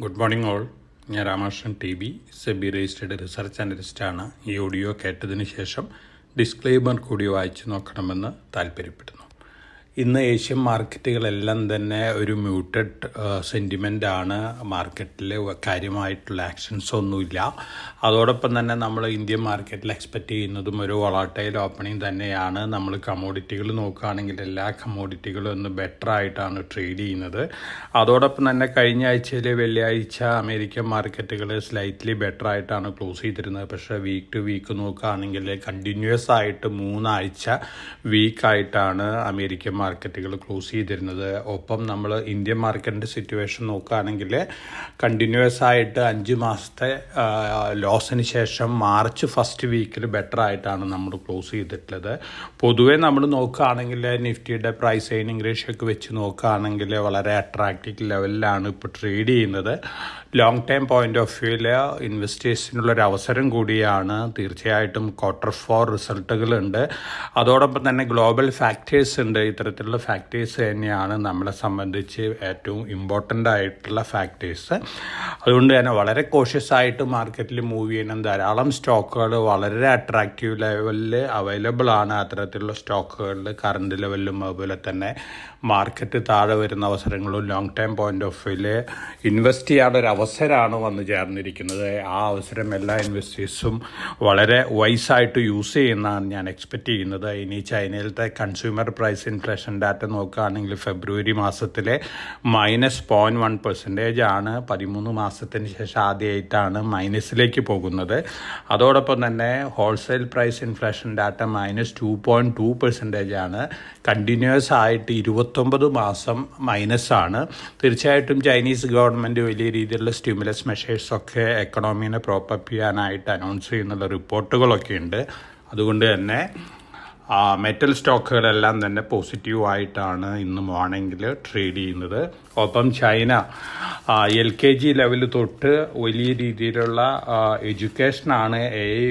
Good morning all. ഞാൻ Ramakrishnan T B, SEBI registered research അനലിസ്റ്റാണ്. ഈ ഓഡിയോ കേട്ടതിന് ശേഷം ഡിസ്ക്ലെയിമർ കൂടി വായിച്ചു നോക്കണമെന്ന് താല്പര്യപ്പെടുന്നു. ഇന്ന് ഏഷ്യൻ മാർക്കറ്റുകളെല്ലാം തന്നെ ഒരു മ്യൂട്ടഡ് സെൻറ്റിമെൻ്റാണ്. മാർക്കറ്റിൽ കാര്യമായിട്ടുള്ള ആക്ഷൻസ് ഒന്നുമില്ല. അതോടൊപ്പം തന്നെ നമ്മൾ ഇന്ത്യൻ മാർക്കറ്റിൽ എക്സ്പെക്റ്റ് ചെയ്യുന്നതും ഒരു വോളാറ്റൈൽ ഓപ്പണിംഗ് തന്നെയാണ്. നമ്മൾ കമ്മോഡിറ്റികൾ നോക്കുകയാണെങ്കിൽ എല്ലാ കമ്മോഡിറ്റികളും ഒന്ന് ബെറ്റർ ആയിട്ടാണ് ട്രേഡ് ചെയ്യുന്നത്. അതോടൊപ്പം തന്നെ കഴിഞ്ഞ ആഴ്ചയിൽ വെള്ളിയാഴ്ച അമേരിക്കൻ മാർക്കറ്റുകൾ സ്ലൈറ്റ്ലി ബെറ്റർ ആയിട്ടാണ് ക്ലോസ് ചെയ്തിരുന്നത്. പക്ഷേ വീക്ക് ടു വീക്ക് നോക്കുകയാണെങ്കിൽ കണ്ടിന്യൂസ് ആയിട്ട് 3 ആഴ്ച വീക്കായിട്ടാണ് അമേരിക്കൻ മാർക്കറ്റുകൾ ക്ലോസ് ചെയ്തിരുന്നത്. ഒപ്പം നമ്മൾ ഇന്ത്യൻ മാർക്കറ്റിൻ്റെ സിറ്റുവേഷൻ നോക്കുകയാണെങ്കിൽ കണ്ടിന്യൂസ് ആയിട്ട് 5 മാസത്തെ ലോസിന് ശേഷം മാർച്ച് ഫസ്റ്റ് വീക്കിൽ ബെറ്റർ ആയിട്ടാണ് നമ്മൾ ക്ലോസ് ചെയ്തിട്ടുള്ളത്. പൊതുവേ നമ്മൾ നോക്കുകയാണെങ്കിൽ നിഫ്റ്റിയുടെ പ്രൈസ് ഏർണിംഗ് റേഷ്യോ ഒക്കെ വെച്ച് നോക്കുകയാണെങ്കിൽ വളരെ അട്രാക്റ്റീവ് ലെവലിലാണ് ഇപ്പോൾ ട്രേഡ് ചെയ്യുന്നത്. ലോങ് ടൈം പോയിന്റ് ഓഫ് വ്യൂവിൽ ഇൻവെസ്റ്റേഴ്സിനുള്ളൊരു അവസരം കൂടിയാണ്. തീർച്ചയായിട്ടും Q4 റിസൾട്ടുകളുണ്ട്. അതോടൊപ്പം തന്നെ ഗ്ലോബൽ ഫാക്ടേഴ്സ് ഉണ്ട്. ഇത്തരത്തിലുള്ള ഫാക്ടേഴ്സ് തന്നെയാണ് നമ്മളെ സംബന്ധിച്ച് ഏറ്റവും ഇമ്പോർട്ടൻ്റ് ആയിട്ടുള്ള ഫാക്ടേഴ്സ്. അതുകൊണ്ട് തന്നെ വളരെ കോഷ്യസ് ആയിട്ട് മാർക്കറ്റിൽ മൂവ് ചെയ്യണം. ധാരാളം സ്റ്റോക്കുകൾ വളരെ അട്രാക്റ്റീവ് ലെവലിൽ അവൈലബിൾ ആണ്. അത്തരത്തിലുള്ള സ്റ്റോക്കുകളിൽ കറണ്ട് ലെവലിലും അതുപോലെ തന്നെ മാർക്കറ്റ് താഴെ വരുന്ന അവസരങ്ങളും ലോങ് ടൈം പോയിന്റ് ഓഫ് വ്യൂവിൽ ഇൻവെസ്റ്റ് ചെയ്യാനൊരു അവസരമാണ് വന്നു ചേർന്നിരിക്കുന്നത്. ആ അവസരം എല്ലാ ഇൻവെസ്റ്റേഴ്സും വളരെ വൈസായിട്ട് യൂസ് ചെയ്യുന്നതാണ് ഞാൻ എക്സ്പെക്റ്റ് ചെയ്യുന്നത്. ഇനി ചൈനയിലത്തെ കൺസ്യൂമർ പ്രൈസ് ഇൻഫ്ലേഷൻ ഡാറ്റ നോക്കുകയാണെങ്കിൽ ഫെബ്രുവരി മാസത്തിലെ -0.1% ആണ്. 13 മാസത്തിന് ശേഷം ആദ്യമായിട്ടാണ് മൈനസിലേക്ക് പോകുന്നത്. അതോടൊപ്പം തന്നെ ഹോൾസെയിൽ പ്രൈസ് ഇൻഫ്ലേഷൻ ഡാറ്റ -2.2% ആണ്. കണ്ടിന്യൂസ് ആയിട്ട് 29 മാസം മൈനസാണ്. തീർച്ചയായിട്ടും ചൈനീസ് ഗവൺമെൻറ് വലിയ രീതിയിലുള്ള സ്റ്റിമുലസ് മെഷേഴ്സൊക്കെ എക്കണോമീനെ പ്രോപ്പപ്പ് ചെയ്യാനായിട്ട് അനൗൺസ് ചെയ്യുന്നുള്ള റിപ്പോർട്ടുകളൊക്കെ ഉണ്ട്. അതുകൊണ്ട് തന്നെ മെറ്റൽ സ്റ്റോക്കുകളെല്ലാം തന്നെ പോസിറ്റീവായിട്ടാണ് ഇന്ന് മോർണിംഗിൽ ട്രേഡ് ചെയ്യുന്നത്. ഒപ്പം ചൈന LKG ലെവൽ തൊട്ട് വലിയ രീതിയിലുള്ള എഡ്യൂക്കേഷനാണ്,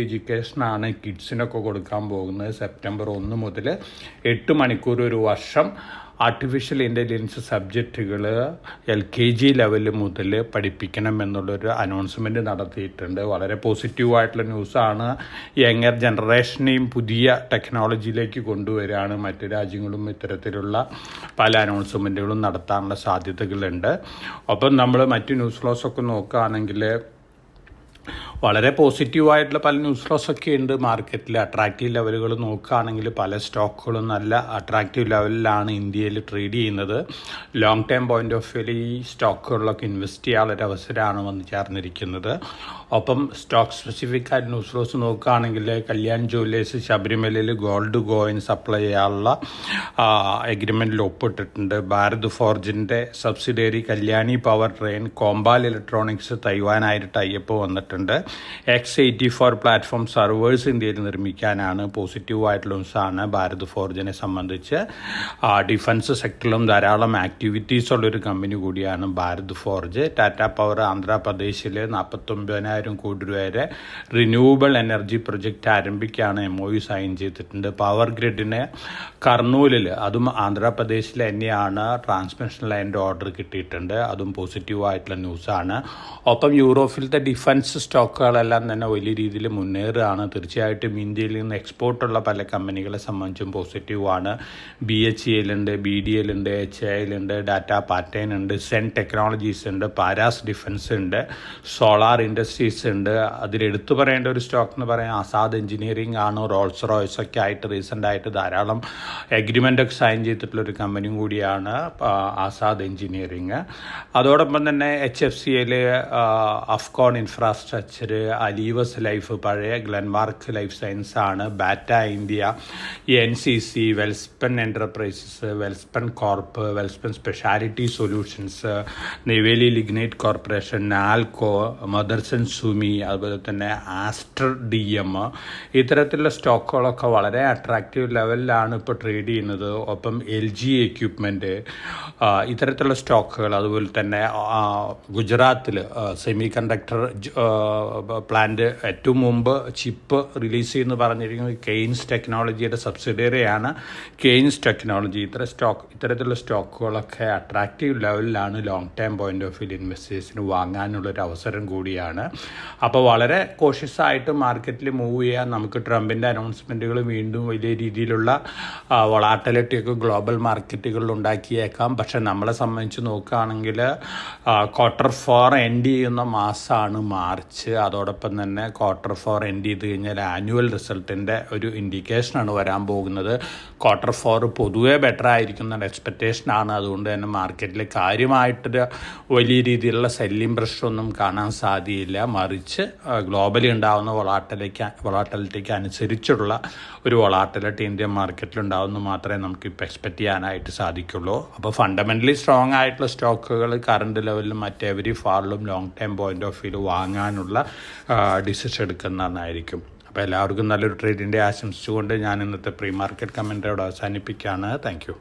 എഡ്യൂക്കേഷനാണ് കിഡ്സിനൊക്കെ കൊടുക്കാൻ പോകുന്നത്. സെപ്റ്റംബർ 1 മുതൽ 8 മണിക്കൂർ ഒരു വർഷം ആർട്ടിഫിഷ്യൽ ഇൻ്റലിജൻസ് സബ്ജക്റ്റുകൾ LKG ലെവൽ മുതൽ പഠിപ്പിക്കണം എന്നുള്ളൊരു അനൗൺസ്മെൻറ്റ് നടത്തിയിട്ടുണ്ട്. വളരെ പോസിറ്റീവായിട്ടുള്ള ന്യൂസാണ്. യങ്ങർ ജനറേഷനെയും പുതിയ ടെക്നോളജിയിലേക്ക് കൊണ്ടുവരികയാണ്. മറ്റ് രാജ്യങ്ങളും ഇത്തരത്തിലുള്ള പല അനൗൺസ്മെൻറ്റുകളും നടത്താനുള്ള സാധ്യതകളുണ്ട്. ഒപ്പം നമ്മൾ മറ്റ് ന്യൂസ് ഫ്ലോസൊക്കെ നോക്കുകയാണെങ്കിൽ വളരെ പോസിറ്റീവായിട്ടുള്ള പല ന്യൂസ് ഫ്ലോസൊക്കെ ഉണ്ട്. മാർക്കറ്റിൽ അട്രാക്റ്റീവ് ലെവലുകൾ നോക്കുകയാണെങ്കിൽ പല സ്റ്റോക്കുകളും നല്ല അട്രാക്റ്റീവ് ലെവലിലാണ് ഇന്ത്യയിൽ ട്രേഡ് ചെയ്യുന്നത്. ലോങ് ടൈം പോയിന്റ് ഓഫ് വ്യൂവിൽ ഈ സ്റ്റോക്കുകളിലൊക്കെ ഇൻവെസ്റ്റ് ചെയ്യാനുള്ളൊരു അവസരമാണ് വന്ന് ചേർന്നിരിക്കുന്നത്. ഒപ്പം സ്റ്റോക്ക് സ്പെസിഫിക് ആയിട്ട് ന്യൂസ് ഫ്ലോസ് നോക്കുകയാണെങ്കിൽ കല്യാൺ ജുവല്ലേഴ്സ് ശബരിമലയിൽ ഗോൾഡ് കോയിൻ സപ്ലൈ ചെയ്യാനുള്ള എഗ്രിമെൻറ്റിൽ ഒപ്പിട്ടിട്ടുണ്ട്. ഭാരത് ഫോർജിൻ്റെ subsidiary Kalyani powertrain Compal electronics തൈവാനായിട്ട് ടൈപ്പ് വന്നിട്ടുണ്ട്. X84 പ്ലാറ്റ്ഫോം സർവേഴ്സ് ഇന്ത്യയിൽ നിർമ്മിക്കാനാണ്. പോസിറ്റീവായിട്ടുള്ള ന്യൂസാണ് ഭാരത് ഫോർജിനെ സംബന്ധിച്ച്. ഡിഫൻസ് സെക്ടറിലും ധാരാളം ആക്ടിവിറ്റീസ് ഉള്ളൊരു കമ്പനി കൂടിയാണ് ഭാരത് ഫോർജ്. ടാറ്റ പവർ ആന്ധ്രാപ്രദേശിൽ 49,000 കോടി രൂപ വരെ റിന്യൂവബിൾ എനർജി പ്രൊജക്റ്റ് ആരംഭിക്കുകയാണ്. MOU സൈൻ ചെയ്തിട്ടുണ്ട്. പവർ ഗ്രിഡിന് കർണൂലിൽ, അതും ആന്ധ്രാപ്രദേശിൽ തന്നെയാണ്, ട്രാൻസ്മിഷൻ ലൈൻ്റെ ഓർഡർ കിട്ടിയിട്ടുണ്ട്. അതും പോസിറ്റീവായിട്ടുള്ള ന്യൂസാണ്. ഒപ്പം യൂറോപ്പിലത്തെ ഡിഫൻസ് സ്റ്റോക്കുകളെല്ലാം തന്നെ വലിയ രീതിയിൽ മുന്നേറുകയാണ്. തീർച്ചയായിട്ടും ഇന്ത്യയിൽ നിന്ന് എക്സ്പോർട്ടുള്ള പല കമ്പനികളെ സംബന്ധിച്ചും പോസിറ്റീവാണ്. BHEL ഉണ്ട്, BDL ഉണ്ട്, HAL ഉണ്ട്, ടാറ്റ പാറ്റേൺ ഉണ്ട്, സെൻ ടെക്നോളജീസ് ഉണ്ട്, പാരാസ് ഡിഫൻസ് ഉണ്ട്, സോളാർ ഇൻഡസ്ട്രീസ് ഉണ്ട്. അതിലെടുത്തു പറയേണ്ട ഒരു സ്റ്റോക്ക് എന്ന് പറയാൻ ആസാദ് എഞ്ചിനീയറിംഗ് ആണ്. റോൾസ് റോയ്സ് ഒക്കെ ആയിട്ട് റീസെൻ്റായിട്ട് ധാരാളം എഗ്രിമെൻ്റൊക്കെ സൈൻ ചെയ്തിട്ടുള്ളൊരു കമ്പനിയും കൂടിയാണ് ആസാദ് എഞ്ചിനീയറിംഗ്. അതോടൊപ്പം തന്നെ HFCL, Afcon infrastructure, Alivus life, പഴയ ഗ്ലെൻമാർക്ക് ലൈഫ് സയൻസ് ആണ്, Bata India, NCC, Welspun enterprises, Welspun corp, Welspun speciality solutions, Neyveli lignite corporation, Nalco, Motherson Sumi, അതുപോലെ തന്നെ ആസ്റ്റർ DM, ഇത്തരത്തിലുള്ള സ്റ്റോക്കുകളൊക്കെ വളരെ അട്രാക്റ്റീവ് ലെവലിലാണ് ഇപ്പോൾ ട്രേഡ് ചെയ്യുന്നത്. ഒപ്പം LG എക്യുപ്മെൻറ്റ്, ഇത്തരത്തിലുള്ള സ്റ്റോക്കുകൾ, അതുപോലെ തന്നെ ഗുജറാത്തിൽ സെമി കണ്ടക്ടർ പ്ലാന്റ് ഏറ്റവും മുമ്പ് ചിപ്പ് റിലീസ് ചെയ്യുമെന്ന് പറഞ്ഞിരിക്കുന്നത് കെയ്ൻസ് ടെക്നോളജിയുടെ സബ്സിഡിയറിയാണ് കെയ്ൻസ് ടെക്നോളജി. ഇത്തരത്തിലുള്ള സ്റ്റോക്കുകളൊക്കെ അട്രാക്റ്റീവ് ലെവലിലാണ് long time point of view ഇൻവെസ്റ്റേഴ്സിന് വാങ്ങാനുള്ളൊരു അവസരം കൂടിയാണ്. അപ്പോൾ വളരെ കോഷ്യസ് ആയിട്ട് മാർക്കറ്റിൽ മൂവ് ചെയ്യാൻ നമുക്ക് ട്രംപിൻ്റെ അനൗൺസ്മെൻറ്റുകൾ വീണ്ടും വലിയ രീതിയിലുള്ള വൊളാറ്റിലിറ്റിയൊക്കെ ഗ്ലോബൽ മാർക്കറ്റുകളിൽ ഉണ്ടാക്കിയേക്കാം. പക്ഷെ നമ്മളെ സംബന്ധിച്ച് നോക്കുകയാണെങ്കിൽ Q4 എൻഡ് ചെയ്യുന്ന മാസമാണ് മാർച്ച്. അതോടൊപ്പം തന്നെ Q4 എൻഡ് ചെയ്ത് കഴിഞ്ഞാൽ ആനുവൽ റിസൾട്ടിൻ്റെ ഒരു ഇൻഡിക്കേഷനാണ് വരാൻ പോകുന്നത്. Q4 പൊതുവേ ബെറ്റർ ആയിരിക്കുന്ന എക്സ്പെക്റ്റേഷനാണ്. അതുകൊണ്ട് തന്നെ മാർക്കറ്റിൽ കാര്യമായിട്ടൊരു വലിയ രീതിയിലുള്ള സെല്ലിംഗ് പ്രഷറൊന്നും കാണാൻ സാധ്യതയില്ല. മറിച്ച് ഗ്ലോബലി ഉണ്ടാകുന്ന വൊളാറ്റിലിറ്റിക്ക് അനുസരിച്ചുള്ള ഒരു വൊളാറ്റിലിറ്റി ഇന്ത്യൻ മാർക്കറ്റിലുണ്ടാകുമെന്ന് മാത്രമേ നമുക്കിപ്പോൾ എക്സ്പെക്റ്റ് ചെയ്യാനായിട്ട് സാധിക്കുള്ളൂ. അപ്പോൾ ഫണ്ടമെൻ്റലി സ്ട്രോങ് ആയിട്ടുള്ള സ്റ്റോക്കുകൾ കറണ്ട് ലെവലിലും മറ്റെവരി ഫാളിലും long time point of view വാങ്ങാനുള്ള ഡിസിഷൻ എടുക്കുന്നതായിരിക്കും. അപ്പോൾ എല്ലാവർക്കും നല്ലൊരു ട്രേഡിൻ്റെ ആശംസിച്ചുകൊണ്ട് ഞാൻ ഇന്നത്തെ പ്രീ മാർക്കറ്റ് കമൻറ്ററിയോട് അവസാനിപ്പിക്കുകയാണ്. Thank you.